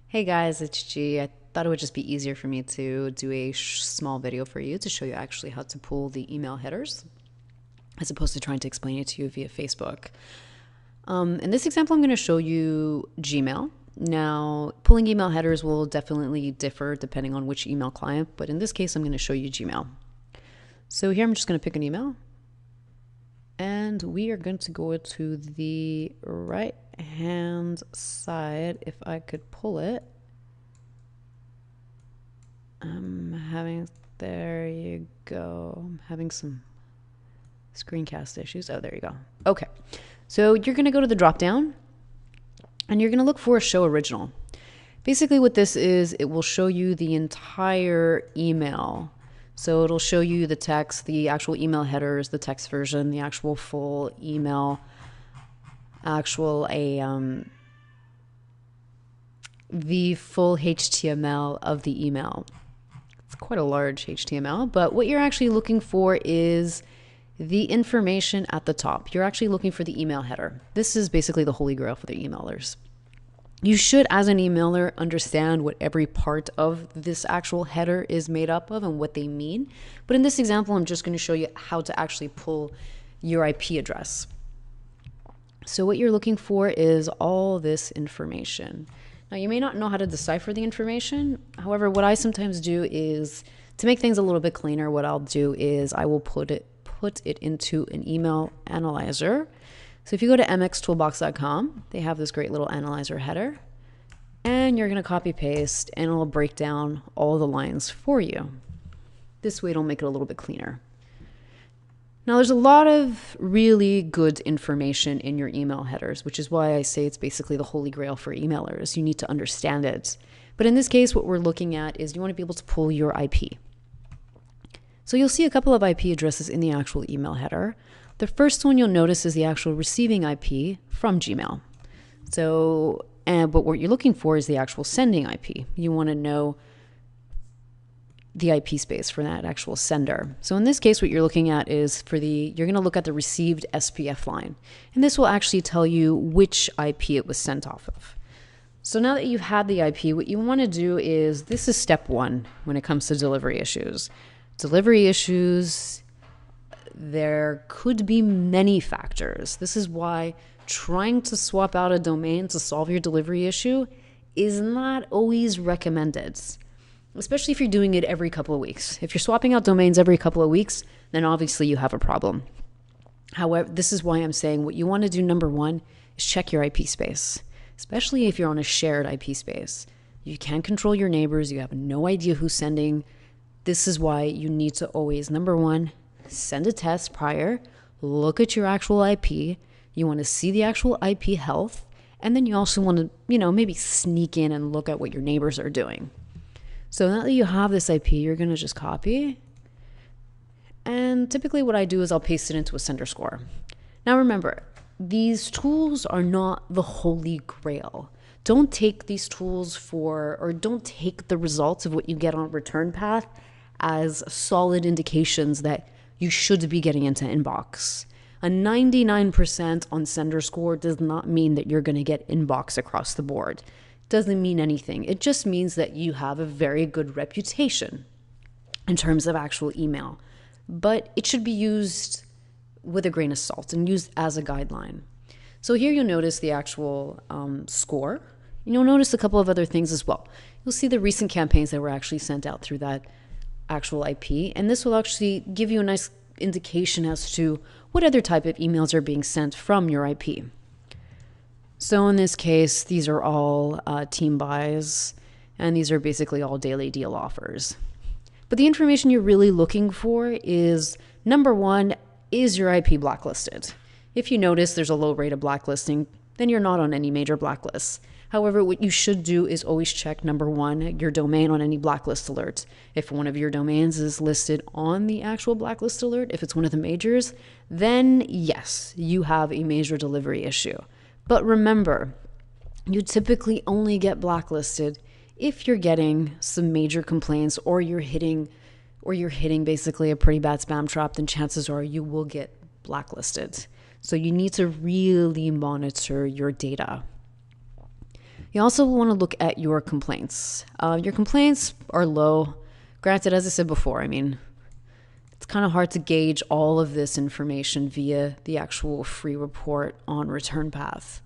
Hey guys, it's G. I thought it would just be easier for me to do a small video for you to show you actually how to pull the email headers as opposed to trying to explain it to you via Facebook. In this example, I'm going to show you Gmail. Now, pulling email headers will definitely differ depending on which email client, but in this case, I'm going to show you Gmail. So here I'm just going to pick an email, and we are going to go to the right hand side. If I could pull it, there you go. I'm having some screencast issues. Oh, there you go. Okay. So you're going to go to the drop down and you're going to look for show original. Basically what this is, it will show you the entire email. So it'll show you the text, the actual email headers, the text version, the actual full email, the full HTML of the email. It's quite a large HTML, but what you're actually looking for is the information at the top. You're actually looking for the email header. This is basically the holy grail for the emailers. You should, as an emailer, understand what every part of this actual header is made up of and what they mean. But in this example, I'm just going to show you how to actually pull your IP address. So what you're looking for is all this information. Now, you may not know how to decipher the information. However, what I sometimes do is, to make things a little bit cleaner, what I'll do is I will put it into an email analyzer. So if you go to mxtoolbox.com, they have this great little analyzer header, and you're going to copy paste, and it'll break down all the lines for you. This way it'll make it a little bit cleaner. Now, there's a lot of really good information in your email headers, which is why I say it's basically the holy grail for emailers. You need to understand it. But in this case, what we're looking at is you want to be able to pull your IP. So you'll see a couple of IP addresses in the actual email header. The first one you'll notice is the actual receiving IP from Gmail. But what you're looking for is the actual sending IP. You want to know the IP space for that actual sender. So in this case, what you're looking at is you're going to look at the received SPF line. And this will actually tell you which IP it was sent off of. So now that you've had the IP, what you want to do is, this is step one when it comes to delivery issues. Delivery issues, there could be many factors. This is why trying to swap out a domain to solve your delivery issue is not always recommended, especially if you're doing it every couple of weeks. If you're swapping out domains every couple of weeks, then obviously you have a problem. However, this is why I'm saying what you want to do, number one, is check your IP space, especially if you're on a shared IP space. You can't control your neighbors. You have no idea who's sending. This is why you need to always, number one, send a test prior, look at your actual IP. You want to see the actual IP health, and then you also want to, maybe sneak in and look at what your neighbors are doing. So now that you have this IP, you're going to just copy. And typically what I do is I'll paste it into a sender score. Now remember, these tools are not the holy grail. Don't take these tools don't take the results of what you get on return path as solid indications that you should be getting into inbox. A 99% on sender score does not mean that you're going to get inbox across the board. Doesn't mean anything. It just means that you have a very good reputation in terms of actual email. But it should be used with a grain of salt and used as a guideline. So here you'll notice the actual score. And you'll notice a couple of other things as well. You'll see the recent campaigns that were actually sent out through that actual IP. And this will actually give you a nice indication as to what other type of emails are being sent from your IP. So in this case, these are all team buys, and these are basically all daily deal offers. But the information you're really looking for is, number one, is your IP blacklisted? If you notice there's a low rate of blacklisting, then you're not on any major blacklists. However, what you should do is always check, number one, your domain on any blacklist alert. If one of your domains is listed on the actual blacklist alert, if it's one of the majors, then yes, you have a major delivery issue. But remember, you typically only get blacklisted if you're getting some major complaints or you're hitting basically a pretty bad spam trap, then chances are you will get blacklisted. So you need to really monitor your data. You also want to look at your complaints. Your complaints are low. Granted, as I said before, I mean, it's kind of hard to gauge all of this information via the actual free report on return path.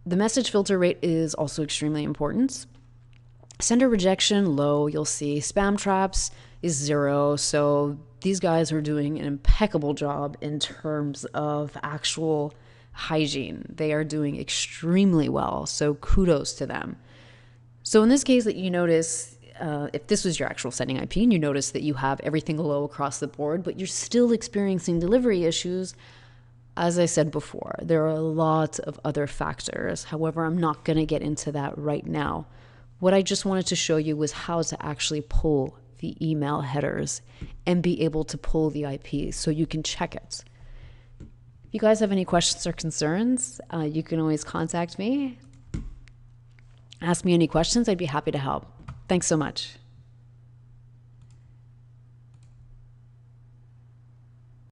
The message filter rate is also extremely important. Sender rejection, low, you'll see. Spam traps is 0. So these guys are doing an impeccable job in terms of actual hygiene. They are doing extremely well. So kudos to them. So in this case that you notice, if this was your actual sending IP and you notice that you have everything low across the board, but you're still experiencing delivery issues, as I said before, there are a lot of other factors. However, I'm not going to get into that right now. What I just wanted to show you was how to actually pull the email headers and be able to pull the IP so you can check it. If you guys have any questions or concerns, you can always contact me. Ask me any questions. I'd be happy to help. Thanks so much.